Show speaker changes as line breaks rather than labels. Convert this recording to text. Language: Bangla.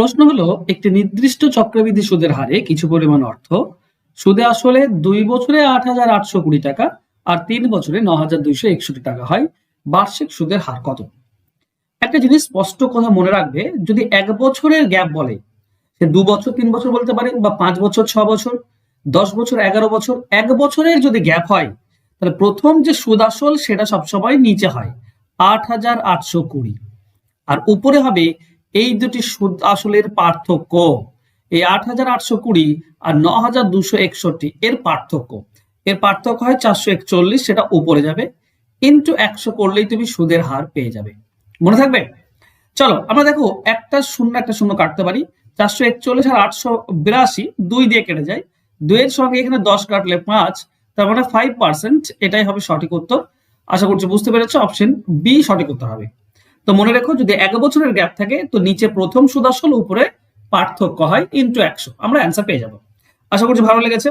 প্রশ্ন হলো একটি নির্দিষ্ট চক্রবৃদ্ধি সুদের হারে কিছু পরিমাণ অর্থ সুদে আসলে 2 বছরে 8,820 টাকা আর 3 বছরে 9,261 টাকা হয়। বার্ষিক সুদের হার কত? একটা জিনিস স্পষ্ট কথা মনে রাখবে, যদি 1 বছরের গ্যাপ বলে, সে 2 বছর 3 বছর বলতে পারে, বা 5 বছর 6 বছর, 10 বছর 11 বছর, 1 বছরের যদি গ্যাপ হয়, তাহলে প্রথম যে সুদ আসল সেটা সবসময় নিচে হয় 8,820, আর উপরে হবে এই দুটি সুদ আসলের পার্থক্য। এই 8,820 আর 9,261 এর পার্থক্য, হয় 441, সেটা উপরে যাবে, ইন্টু 100 করলেই তুমি সুদের হার পেয়ে যাবে। মনে থাকবে? চলো আমরা দেখো, একটা শূন্য কাটতে পারি। 441 আর 882 2 দিয়ে কেটে যায়, 2 এর সঙ্গে এখানে 10 কাটলে 5, তার মানে 5%, এটাই হবে সঠিক উত্তর। আশা করছি বুঝতে পেরেছো, অপশন বি সঠিক উত্তর হবে। তো মনে রেখো, যদি 1 বছরের গ্যাপ থাকে তো নিচে প্রথম সুদ আসল, উপরে পার্থক্য হয় ইন্টু 100, আমরা অ্যান্সার পেয়ে যাবো। আশা করছি ভালো লেগেছে।